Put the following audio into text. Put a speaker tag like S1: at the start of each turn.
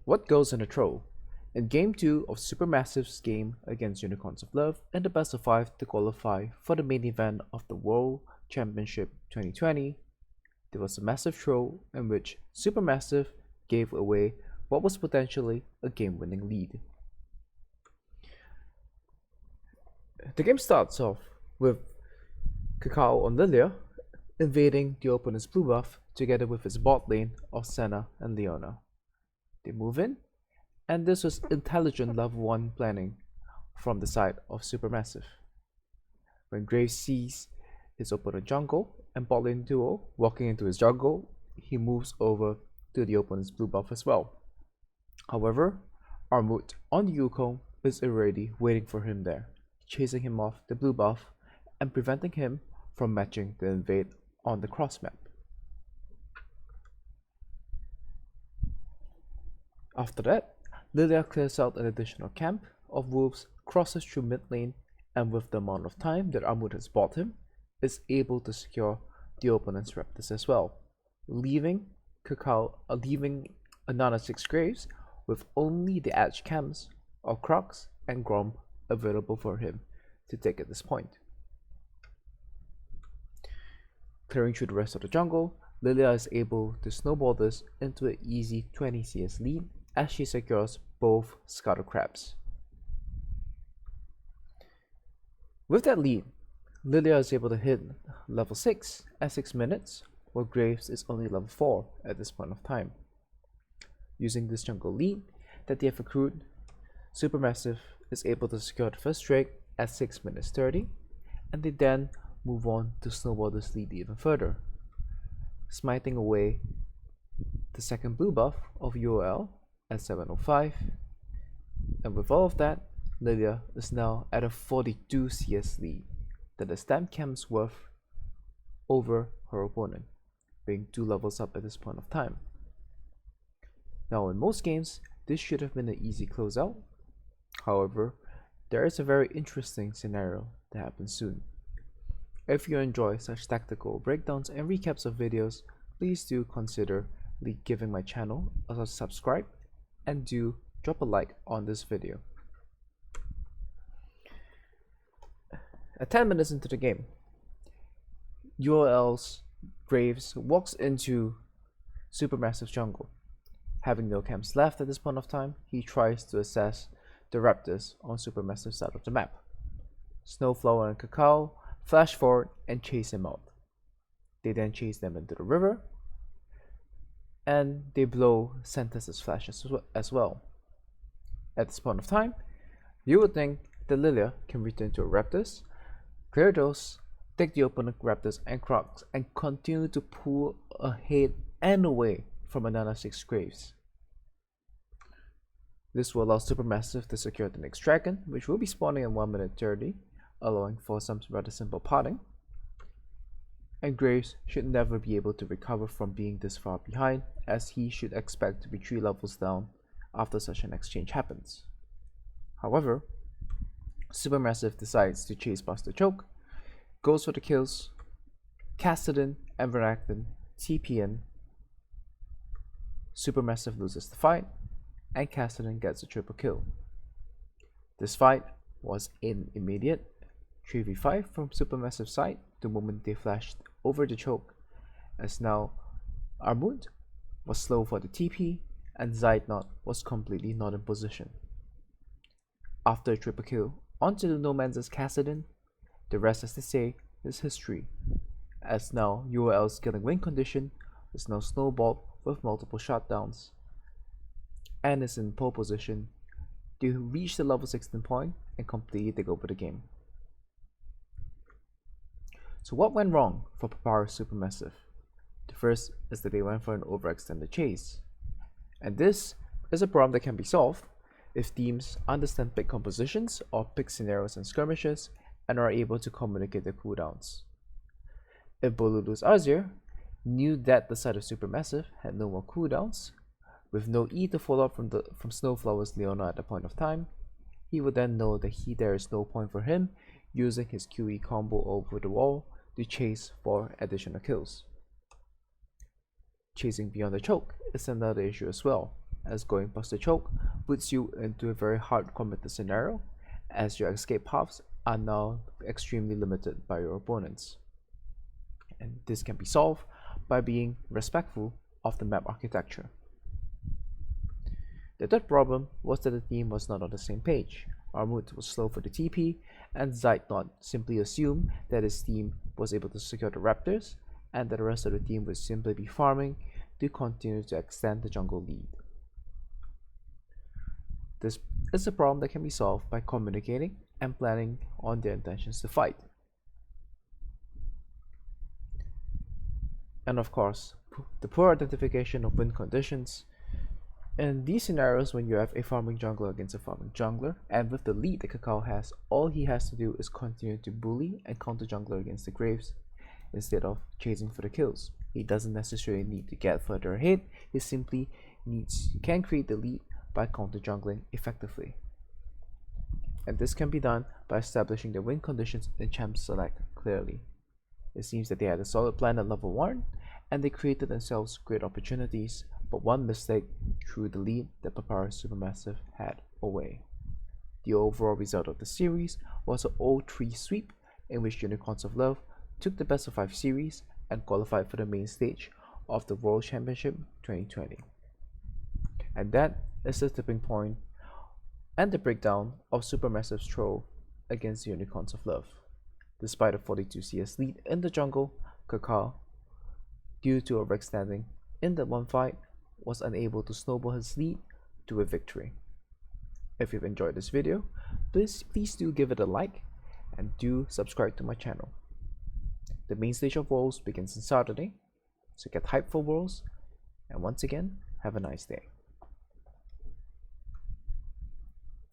S1: What goes in a throw? In Game 2 of Supermassive's game against Unicorns of Love in the best of 5 to qualify for the main event of the World Championship 2020, there was a massive throw in which Supermassive gave away what was potentially a game-winning lead. The game starts off with Kakao on Lilia invading the opponent's blue buff together with his bot lane of Senna and Leona. They move in, and this was intelligent level 1 planning from the side of Supermassive. When Graves sees his opponent jungle and bot lane duo walking into his jungle, he moves over to the opponent's blue buff as well. However, Armut on the Yukon is already waiting for him there, chasing him off the blue buff and preventing him from matching the invade on the cross map. After that, Lilia clears out an additional camp of wolves, crosses through mid lane, and with the amount of time that Armut has bought him, is able to secure the opponent's Raptors as well, leaving another 6 Graves with only the edge camps of Crocs and Grom available for him to take at this point. Clearing through the rest of the jungle, Lilia is able to snowball this into an easy 20 CS lead as she secures both Scatter Crabs. With that lead, Lilia is able to hit level 6 at 6 minutes, while Graves is only level 4 at this point of time. Using this jungle lead that they have accrued, Supermassive is able to secure the first Drake at 6 minutes 30, and they then move on to snowball this lead even further, smiting away the second blue buff of UoL at 7:05, and with all of that, Lilia is now at a 42 CS lead that is 10 camps worth over her opponent, being 2 levels up at this point of time. Now in most games, this should have been an easy closeout. However, there is a very interesting scenario that happens soon. If you enjoy such tactical breakdowns and recaps of videos, please do consider giving my channel a subscribe and do drop a like on this video. At 10 minutes into the game, UoL's Graves walks into Supermassive jungle. Having no camps left at this point of time, he tries to assess the Raptors on Supermassive side of the map. Snowflower and Kakao flash forward and chase him out. They then chase them into the river, and they blow Sentinel's flashes as well. At this point of time, you would think that Lilia can return to her Raptors, clear those, take the opponent Raptors and Crocs, and continue to pull ahead and away from another 6 Graves. This will allow Supermassive to secure the next dragon, which will be spawning in 1 minute 30, allowing for some rather simple potting. And Graves should never be able to recover from being this far behind, as he should expect to be 3 levels down after such an exchange happens. However, Supermassive decides to chase past the choke, goes for the kills, Cassidy and Vernacton TP in. Supermassive loses the fight, and Cassidy gets a triple kill. This fight was an immediate 3v5 from Supermassive's side the moment they flashed over the choke, as now Armut was slow for the TP and Zeitnot was completely not in position. After a triple kill onto the No Man's Cassidy, the rest, as they say, is history, as now UoL's killing win condition is now snowballed with multiple shutdowns and is in pole position to reach the level 16 point and completely take over the game. So what went wrong for Papara Supermassive? The first is that they went for an overextended chase, and this is a problem that can be solved if teams understand pick compositions or pick scenarios and skirmishes and are able to communicate their cooldowns. If Bolulu's Azir knew that the side of Supermassive had no more cooldowns, with no E to follow up from Snowflower's Leona at the point of time, he would then know that there is no point for him using his QE combo over the wall to chase for additional kills. Chasing beyond the choke is another issue as well, as going past the choke puts you into a very hard combative scenario, as your escape paths are now extremely limited by your opponents. And this can be solved by being respectful of the map architecture. The third problem was that the team was not on the same page. Armut was slow for the TP, and Zeitnot simply assumed that his team was able to secure the Raptors, and that the rest of the team would simply be farming to continue to extend the jungle lead. This is a problem that can be solved by communicating and planning on their intentions to fight. And of course, the poor identification of win conditions. In these scenarios, when you have a farming jungler against a farming jungler, and with the lead that Kakao has, all he has to do is continue to bully and counter jungler against the Graves instead of chasing for the kills. He doesn't necessarily need to get further ahead, he simply can create the lead by counter jungling effectively. And this can be done by establishing the win conditions in champ select clearly. It seems that they had a solid plan at level 1, and they created themselves great opportunities, but one mistake threw the lead that Papyrus Supermassive had away. The overall result of the series was a 0-3 sweep in which Unicorns of Love took the best of 5 series and qualified for the main stage of the World Championship 2020. And that is the tipping point and the breakdown of Supermassive's throw against the Unicorns of Love. Despite a 42 CS lead in the jungle, Kakao, due to overextending in that one fight, was unable to snowball his lead to a victory. If you've enjoyed this video, please do give it a like and do subscribe to my channel. The main stage of Worlds begins on Saturday, so get hyped for Worlds, and once again, have a nice day.